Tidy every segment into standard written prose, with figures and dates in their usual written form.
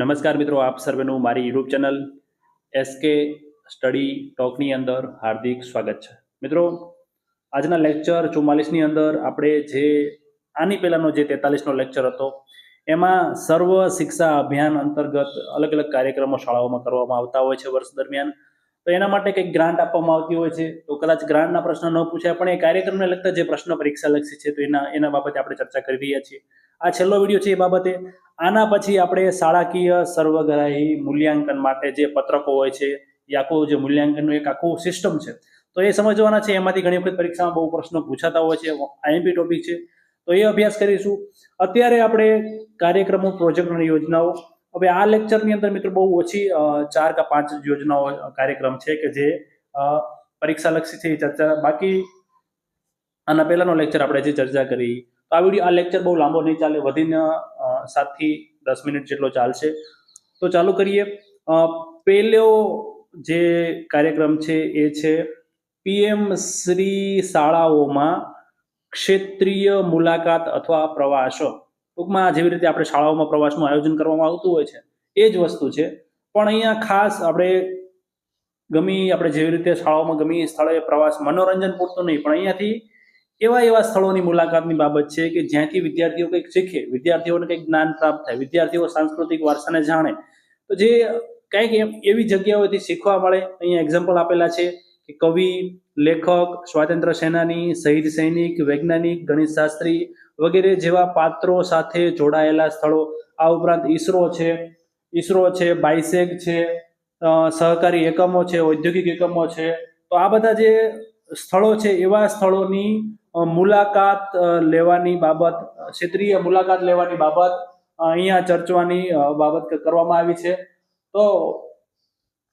નમસ્કાર મિત્રો, આપ સર્વેનું મારી યુટ્યુબ ચેનલ એસકે સ્ટડી ટોકની અંદર હાર્દિક સ્વાગત છે. મિત્રો, આજના લેક્ચર 44ની અંદર આપણે જે આની પહેલાનો જે 43નો લેક્ચર હતો એમાં સર્વ શિક્ષા અભિયાન અંતર્ગત અલગ અલગ કાર્યક્રમો શાળાઓમાં કરવામાં આવતા હોય છે વર્ષ દરમિયાન. તો એના માટે કંઈક ગ્રાન્ટ આપવામાં આવતી હોય છે. તો કદાચ ગ્રાન્ટના પ્રશ્ન ન પૂછાય પણ એ કાર્યક્રમને લગતા જે પ્રશ્ન પરીક્ષાલક્ષી છે તો એના બાબતે આપણે ચર્ચા કરી રહ્યા છીએ. આ છેલ્લો વિડીયો છે એ બાબતે. આના પછી આપણે શાળાકીય સર્વગ્રાહી મૂલ્યાંકન માટે જે પત્રકો હોય છે એ આખું જે મૂલ્યાંકનનું એક આખું સિસ્ટમ છે તો એ સમજવાના છે. એમાંથી ઘણી વખત પરીક્ષામાં બહુ પ્રશ્નો પૂછાતા હોય છે, આઈએમપી ટોપિક છે, તો એ અભ્યાસ કરીશું. અત્યારે આપણે કાર્યક્રમો, પ્રોજેક્ટ અને યોજનાઓ. હવે આ લેક્ચરની અંદર મિત્રો બહુ ઓછી 4 કે 5 યોજનાઓ કાર્યક્રમ છે કે જે પરીક્ષાલક્ષી છે એ ચર્ચા. બાકી આના પહેલાનો લેક્ચર આપણે જે ચર્ચા કરી તો આ લેક્ચર બહુ લાંબો નહીં ચાલે, વધીને 7 થી 10 મિનિટ જેટલો ચાલશે. તો ચાલુ કરીએ. પહેલો જે કાર્યક્રમ છે એ છે પીએમ શ્રી શાળાઓમાં ક્ષેત્રીય મુલાકાત અથવા પ્રવાસ. ટૂંકમાં જેવી રીતે આપણે શાળાઓમાં પ્રવાસનું આયોજન કરવામાં આવતું હોય છે એ જ વસ્તુ છે, પણ અહીંયા ખાસ આપણે જેવી રીતે શાળાઓમાં ગમે સ્થળે પ્રવાસ મનોરંજન પૂરતું નહીં, પણ અહીંયાથી એવા સ્થળોની મુલાકાતની બાબત છે કે જ્યાંથી વિદ્યાર્થીઓ કંઈક શીખે, વિદ્યાર્થીઓને કંઈક જ્ઞાન પ્રાપ્ત થાય, વિદ્યાર્થીઓ સાંસ્કૃતિક વારસાને જાણે. તો જે કંઈક એવી જગ્યાઓથી શીખવા મળે. અહીંયા એક્ઝામ્પલ આપેલા છે કે કવિ, લેખક, સ્વાતંત્ર્ય સેનાની, શહીદ સૈનિક, વૈજ્ઞાનિક, ગણિત શાસ્ત્રી વગેરે જેવા પાત્રો સાથે જોડાયેલા સ્થળો. આ ઉપરાંત ઈસરો છે, બાયસેગ છે, સહકારી એકમો છે, ઔદ્યોગિક એકમો છે. તો આ બધા જે સ્થળો છે એવા સ્થળોની મુલાકાત લેવાની બાબત, ક્ષેત્રીય મુલાકાત લેવાની બાબત અહીંયા ચર્ચવાની બાબત કરવામાં આવી છે. તો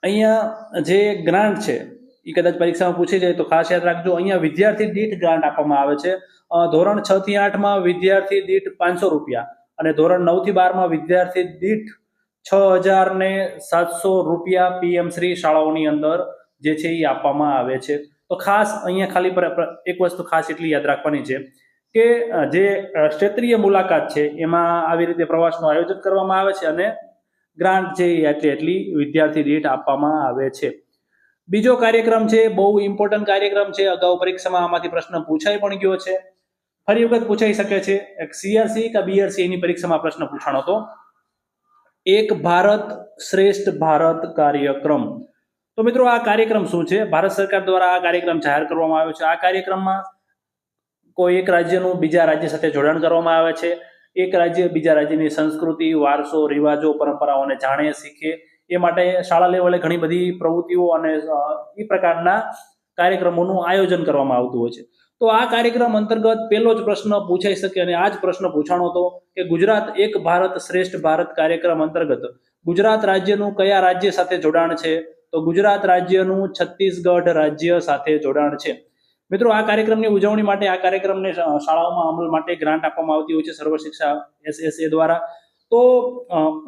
અહીંયા જે ગ્રાન્ટ છે એ કદાચ પરીક્ષામાં પૂછી જાય તો ખાસ યાદ રાખજો. અહીંયા વિદ્યાર્થી દીઠ ગ્રાન્ટ આપવામાં આવે છે. ધોરણ 6 થી 8માં વિદ્યાર્થી દીઠ 500 રૂપિયા અને ધોરણ 9 થી 12માં વિદ્યાર્થી દીઠ 6,700 રૂપિયા પીએમ શ્રી શાળાઓની અંદર જે છે એ આપવામાં આવે છે. તો ખાસ અહીંયા ખાલી એક વસ્તુ ખાસ એટલી યાદ રાખવાની છે કે જે ક્ષેત્રીય મુલાકાત છે એમાં આવી રીતે પ્રવાસનું આયોજન કરવામાં આવે છે અને ગ્રાન્ટ છે એટલી વિદ્યાર્થી દીઠ આપવામાં આવે છે. બીજો કાર્યક્રમ છે, બહુ ઇમ્પોર્ટન્ટ કાર્યક્રમ છે. અગાઉ પરીક્ષામાં આમાંથી પ્રશ્ન પૂછાઈ પણ ગયો છે, ફરી વખત પૂછાઈ શકે છે. એક સીઆરસી કે બીઆરસી એની પરીક્ષામાં પ્રશ્ન પૂછાણો હતો. એક ભારત શ્રેષ્ઠ ભારત કાર્યક્રમ. તો મિત્રો આ કાર્યક્રમ શું છે? ભારત સરકાર દ્વારા આ કાર્યક્રમ જાહેર કરવામાં આવ્યો છે. આ કાર્યક્રમમાં કોઈ એક રાજ્યનું બીજા રાજ્ય સાથે જોડાણ કરવામાં આવે છે. એક રાજ્ય બીજા રાજ્યની સંસ્કૃતિ, વારસો, રિવાજો, પરંપરાઓને જાણે, શીખે એ માટે શાળા લેવલે ઘણી બધી પ્રવૃત્તિઓ અને એ પ્રકારના કાર્યક્રમોનું આયોજન કરવામાં આવતું હોય છે. તો આ કાર્યક્રમ અંતર્ગત પહેલો જ પ્રશ્ન પૂછાઈ શકે અને આ જ પ્રશ્ન પૂછાણો હતો કે ગુજરાત એક ભારત શ્રેષ્ઠ ભારત કાર્યક્રમ અંતર્ગત ગુજરાત રાજ્યનું કયા રાજ્ય સાથે જોડાણ છે? તો ગુજરાત રાજ્યનું છત્તીસગઢ રાજ્ય સાથે જોડાણ છે. મિત્રો, આ કાર્યક્રમની ઉજવણી માટે, આ કાર્યક્રમને શાળાઓમાં અમલ માટે ગ્રાન્ટ આપવામાં આવતી હોય છે સર્વ શિક્ષા એસએસએ દ્વારા. તો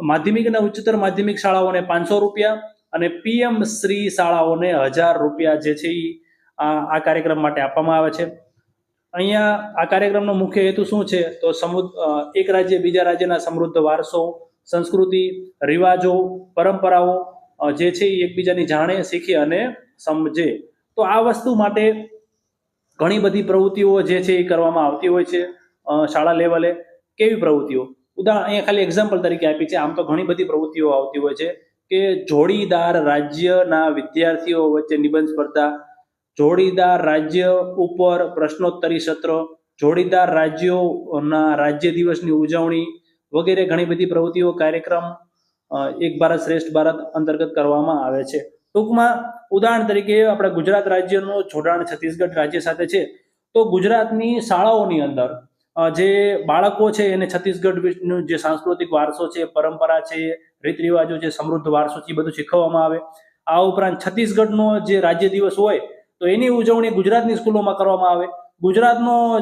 માધ્યમિક અને ઉચ્ચતર માધ્યમિક શાળાઓને 500 રૂપિયા અને પીએમ શ્રી શાળાઓને 1000 રૂપિયા જે છે આ કાર્યક્રમ માટે આપવામાં આવે છે. અહીંયા આ કાર્યક્રમનો મુખ્ય હેતુ શું છે? તો એક રાજ્ય બીજા રાજ્યના સમૃદ્ધ વારસો, સંસ્કૃતિ, રિવાજો, પરંપરાઓ જે છે એ એકબીજાની જાણે, શીખે અને સમજે. તો આ વસ્તુ માટે ઘણી બધી પ્રવૃત્તિઓ જે છે એ કરવામાં આવતી હોય છે શાળા લેવલે. કેવી પ્રવૃત્તિઓ? અહીંયા ખાલી એક્ઝામ્પલ તરીકે આપી છે. આમ તો ઘણી બધી પ્રવૃત્તિઓ આવતી હોય છે કે જોડીદાર રાજ્યના વિદ્યાર્થીઓ વચ્ચે નિબંધ સ્પર્ધા, જોડીદાર રાજ્ય ઉપર પ્રશ્નોત્તરી સત્ર, જોડીદાર રાજ્યોના રાજ્ય દિવસની ઉજવણી વગેરે ઘણી બધી પ્રવૃત્તિઓ કાર્યક્રમ એક ભારત શ્રેષ્ઠ ભારત અંતર્ગત કરવામાં આવે છે. ટૂંકમાં ઉદાહરણ તરીકે આપણે ગુજરાત રાજ્યનું જોડાણ છત્તીસગઢ રાજ્ય સાથે છે. તો ગુજરાતની શાળાઓની અંદર જે બાળકો છે એને છત્તીસગઢનો જે સાંસ્કૃતિક વારસો છે, પરંપરા છે, રીત રિવાજો છે, સમૃદ્ધ વારસો છે, એ બધું શીખવવામાં આવે. આ ઉપરાંત છત્તીસગઢનો જે રાજ્ય દિવસ હોય તો એની ઉજવણી ગુજરાતની સ્કૂલોમાં કરવામાં આવે.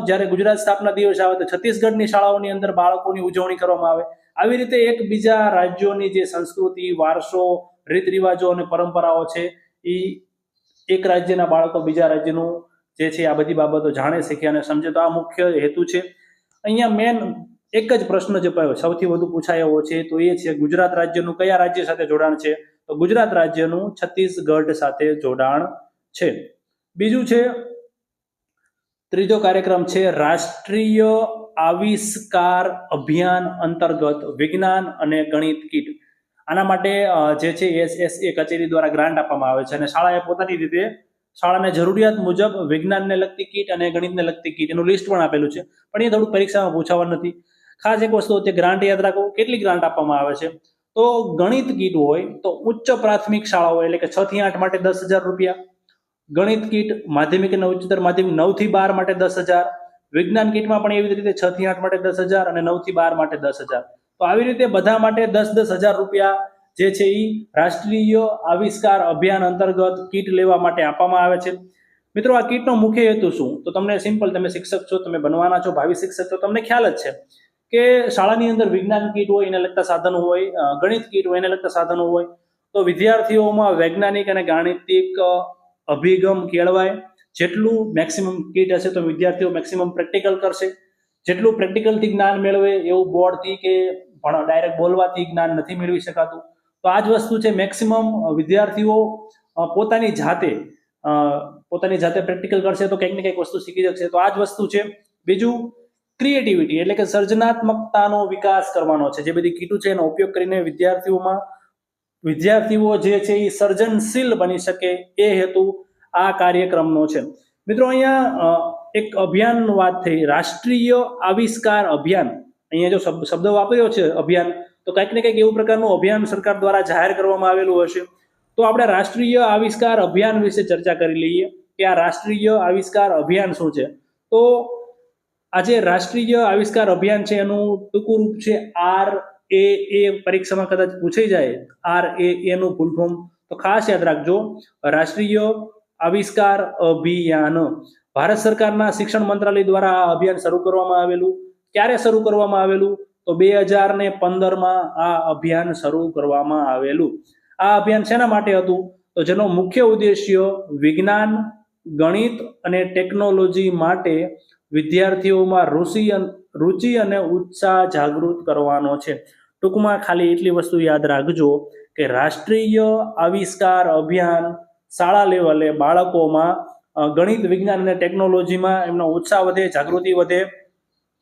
જ્યારે ગુજરાત સ્થાપના દિવસ આવે તો છત્તીસગઢની શાળાઓની અંદર બાળકોની ઉજવણી કરવામાં આવે. આવી રીતે એકબીજા રાજ્યોની જે સંસ્કૃતિ, વારસો, રીત રિવાજો અને પરંપરાઓ છે એ એક રાજ્યના બાળકો બીજા રાજ્યનું જે છે આ બધી બાબતો જાણે, શીખે અને સમજે. તો આ મુખ્ય હેતુ છે. અહીંયા મેન એક જ પ્રશ્ન જે સૌથી વધુ પૂછાયો છે તો એ છે ગુજરાત રાજ્યનું કયા રાજ્ય સાથે જોડાણ છે? તો ગુજરાત રાજ્યનું છત્તીસગઢ સાથે જોડાણ છે. બીજું છે, ત્રીજો કાર્યક્રમ છે રાષ્ટ્રીય આવિષ્કાર અભિયાન અંતર્ગત વિજ્ઞાન અને ગણિત કીટ. આના માટે જે છે SSA કચેરી દ્વારા ગ્રાન્ટ આપવામાં આવે છે અને શાળાએ પોતાની રીતે શાળાને જરૂરિયાત મુજબ વિજ્ઞાનને લગતી કીટ અને ગણિતને લગતી કીટ એનું લિસ્ટ પણ આપેલું છે, પણ એ થોડુંક પરીક્ષામાં પૂછાવાનું નથી. ખાસ એક વસ્તુ તે ગ્રાન્ટ યાદ રાખો. કેટલી ગ્રાન્ટ આપવામાં આવે છે? તો ગણિત કીટ હોય તો ઉચ્ચ પ્રાથમિક શાળાઓ એટલે કે 6 થી 8 માટે 10,000 રૂપિયા, ગણિત કીટ માધ્યમિક અને ઉચ્ચતર માધ્યમિક 9 થી 12 માટે 10,000, વિજ્ઞાન કીટમાં પણ એવી રીતે 6 થી 8 માટે 10,000 અને 9 થી 12 માટે 10,000. તો આવી રીતે બધા માટે 10,000 રૂપિયા જે છે એ રાષ્ટ્રીય આવિષ્કાર અભિયાન અંતર્ગત કીટ લેવા માટે આપવામાં આવે છે. મિત્રો, આ કીટનો મુખ્ય હેતુ શું? તો તમને સિમ્પલ, તમે શિક્ષક છો, તમે બનવાના છો, ભાવિ શિક્ષક છો, તમને ખ્યાલ જ છે કે શાળાની અંદર વિજ્ઞાન કીટ હોય એને લગતા સાધનો હોય, ગણિત કીટ હોય એને લગતા સાધનો હોય, તો વિદ્યાર્થીઓમાં વૈજ્ઞાનિક અને ગાણિતિક અભિગમ કેળવાય. જેટલું મેક્સિમમ કીટ હશે તો વિદ્યાર્થીઓ મેક્સિમમ પ્રેક્ટિકલ કરશે. જેટલું પ્રેક્ટિકલથી જ્ઞાન મેળવે એવું બોર્ડથી કે ડાયરેક્ટ બોલવાથી જ્ઞાન નથી મેળવી શકાતું. તો આ જ વસ્તુ છે, મેક્સિમમ વિદ્યાર્થીઓ પોતાની જાતે પ્રેક્ટિકલ કરશે તો કંઈક ને કંઈક વસ્તુ શીખી શકશે. તો આ જ વસ્તુ છે. બીજું, ક્રિએટિવિટી એટલે કે સર્જનાત્મકતાનો વિકાસ કરવાનો છે. જે બધી કીટો છે એનો ઉપયોગ કરીને વિદ્યાર્થીઓ જે છે એ સર્જનશીલ બની શકે એ હેતુ આ કાર્યક્રમનો છે. મિત્રો, અહીંયા એક અભિયાનની વાત થઈ, રાષ્ટ્રીય આવિષ્કાર અભિયાન. અહીંયા જો શબ્દ વાપર્યો છે અભિયાન, તો કંઈક ને કંઈક એવું પ્રકારનું અભિયાન સરકાર દ્વારા જાહેર કરવામાં આવેલું હશે. તો આપણે રાષ્ટ્રીય આવિષ્કાર અભિયાન વિશે ચર્ચા કરી લઈએ કે આ રાષ્ટ્રીય આવિષ્કાર અભિયાન શું છે. તો આજે રાષ્ટ્રીય આવિષ્કાર અભિયાન છે એનું ટૂંકું રૂપ છે RAA. પરીક્ષામાં કદાચ પૂછાઈ જાય RAA નું ફૂલ ફોર્મ, તો ખાસ યાદ રાખજો, રાષ્ટ્રીય આવિષ્કાર અભિયાન. ભારત સરકારના શિક્ષણ મંત્રાલય દ્વારા આ અભિયાન શરૂ કરવામાં આવેલું. ક્યારે શરૂ કરવામાં આવેલું? તો 2015માં આ અભિયાન શરૂ કરવામાં આવેલું. આ અભિયાન શેના માટે હતું? તો જેનો મુખ્ય ઉદ્દેશ્ય વિજ્ઞાન, ગણિત અને ટેકનોલોજી માટે વિદ્યાર્થીઓમાં રુચિ અને ઉત્સાહ જાગૃત કરવાનો છે. ટૂંકમાં ખાલી એટલી વસ્તુ યાદ રાખજો કે રાષ્ટ્રીય આવિષ્કાર અભિયાન શાળા લેવલે બાળકોમાં ગણિત, વિજ્ઞાન અને ટેકનોલોજીમાં એમનો ઉત્સાહ વધે, જાગૃતિ વધે,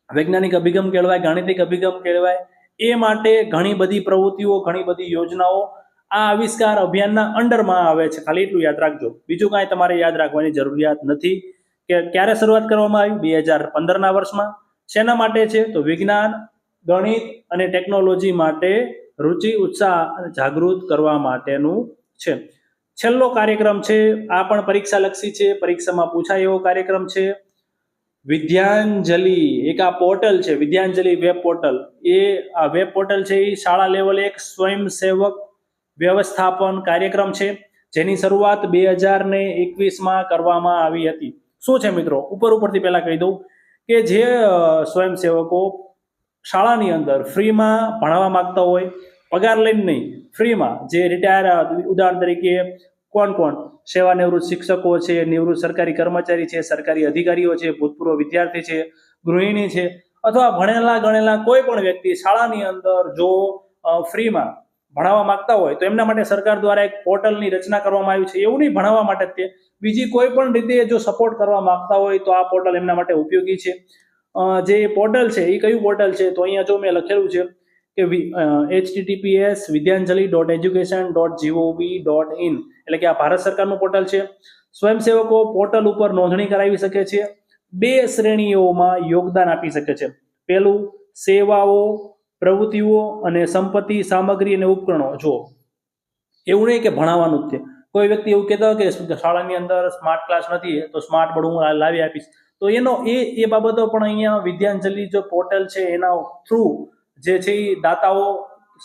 વૈજ્ઞાનિક અભિગમ કેળવાય, ગાણિતિક અભિગમ કેળવાય. એ માટે ઘણી બધી પ્રવૃત્તિઓ, ઘણી બધી યોજનાઓ આ આવિષ્કાર અભિયાનના અંડરમાં આવે છે. ખાલી એટલું યાદ રાખજો, બીજું કાંઈ તમારે યાદ રાખવાની જરૂરિયાત નથી. કે ક્યારે શરૂઆત કરવામાં આવી? 2015ના વર્ષમાં. શેના માટે છે? તો વિજ્ઞાન, ગણિત અને ટેકનોલોજી માટે રુચિ, ઉત્સાહ જાગૃત કરવા માટેનું છે. છેલ્લો કાર્યક્રમ છે, આ પણ પરીક્ષા લક્ષી છે, પરીક્ષામાં પૂછાય એવો કાર્યક્રમ છે, વિદ્યાંજલિ. એક આ પોર્ટલ છે, વિદ્યાંજલિ વેબ પોર્ટલ. એ આ વેબ પોર્ટલ છે એ શાળા લેવલે એક સ્વયંસેવક વ્યવસ્થાપન કાર્યક્રમ છે, જેની શરૂઆત 2021માં કરવામાં આવી હતી. શું છે મિત્રો? ઉપરથી પહેલા કહી દઉં કે જે સ્વયંસેવકો શાળાની અંદર ફ્રીમાં ભણાવવા માંગતા હોય, પગાર લઈને નહીં, ફ્રીમાં, જે રિટાયર, ઉદાહરણ તરીકે કોણ સેવાનિવૃત્ત શિક્ષકો છે, નિવૃત્ત સરકારી કર્મચારી છે, સરકારી અધિકારીઓ છે, ભૂતપૂર્વ વિદ્યાર્થી છે, ગૃહિણી છે, અથવા ભણેલા ગણેલા કોઈ પણ વ્યક્તિ શાળાની અંદર જો ફ્રીમાં ભણાવવા માંગતા હોય તો એમના માટે સરકાર દ્વારા એક પોર્ટલની રચના કરવામાં આવી છે. એવું નહીં ભણાવવા માટે તે બીજી કોઈ પણ રીતે જો સપોર્ટ કરવા માંગતા હોય તો આ પોર્ટલ એમના માટે ઉપયોગી છે. જે પોર્ટલ છે એ કયું પોર્ટલ છે? તો અહીંયા જો મેં લખેલું છે કે https://vidyanjali.education.gov.in, એટલે કે આ ભારત સરકારનું પોર્ટલ છે. સ્વયંસેવકો પોર્ટલ ઉપર નોંધણી કરાવી શકે છે. 2 શ્રેણીઓમાં યોગદાન આપી શકે છે. પહેલું, સેવાઓ, પ્રવૃત્તિઓ અને સંપત્તિ, સામગ્રી અને ઉપકરણો. જો એવું નહીં કે ભણાવવાનું જ છે. કોઈ વ્યક્તિ એવું કહેતા હોય કે શાળાની અંદર સ્માર્ટ ક્લાસ નથી તો સ્માર્ટ બોર્ડ હું લાવી આપીશ, તો એનો એ બાબતો પણ અહીંયા વિદ્યાંજલિ જો પોર્ટલ છે એના થ્રુ જે છે એ દાતાઓ,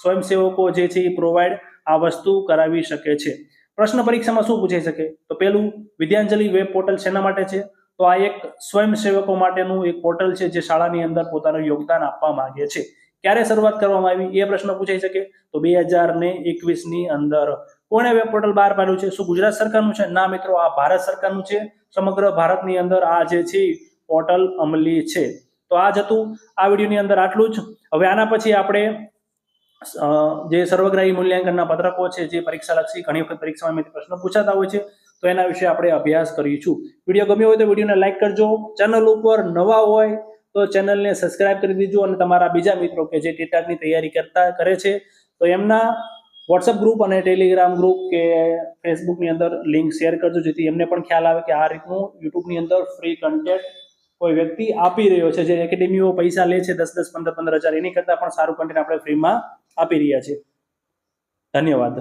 સ્વયંસેવકો જે છે એ પ્રોવાઈડ આ વસ્તુ કરાવી શકે છે. પ્રશ્ન પરીક્ષામાં શું પૂછાઈ શકે? તો પહેલું, વિદ્યાંજલિ વેબ પોર્ટલ શેના માટે છે? તો આ એક સ્વયંસેવકો માટેનું એક પોર્ટલ છે જે શાળાની અંદર પોતાનું યોગદાન આપવા માંગે છે. ક્યારે શરૂઆત કરવામાં આવી એ પ્રશ્ન પૂછાઈ શકે? તો 2021ની અંદર. કોણે વેબ પોર્ટલ બહાર પાડ્યું છે? શું ગુજરાત સરકારનું છે? ના મિત્રો, આ ભારત સરકારનું છે. સમગ્ર ભારતની અંદર આ જે છે પોર્ટલ અમલી છે. તો આ જ હતું આ વિડીયોની અંદર આટલું જ. હવે આના પછી આપણે જે સર્વગ્રાહી મૂલ્યાંકનના પત્રકો છે, જે પરીક્ષાલક્ષી ઘણી વખત પરીક્ષામાં પ્રશ્નો પૂછાતા હોય છે, તો એના વિશે આપણે અભ્યાસ કરીશું. વિડીયો ગમ્યો હોય તો વિડીયોને લાઈક કરજો. ચેનલ ઉપર નવા હોય તો ચેનલને સબસ્ક્રાઇબ કરી દીજો અને તમારા બીજા મિત્રો કે જે ટેટાની તૈયારી કરે છે તો એમના વોટ્સઅપ ગ્રુપ અને ટેલિગ્રામ ગ્રુપ કે ફેસબુકની અંદર લિંક શેર કરજો, જેથી એમને પણ ખ્યાલ આવે કે આ રીતનું યુટ્યુબની અંદર ફ્રી કન્ટેન્ટ કોઈ વ્યક્તિ આપી રહ્યો છે. જે એકેડેમીઓ પૈસા લે છે 10-10, 15-15 હજાર, એની કરતાં પણ સારું કન્ટેન્ટ આપણે ફ્રીમાં આપી રહ્યા છીએ. ધન્યવાદ.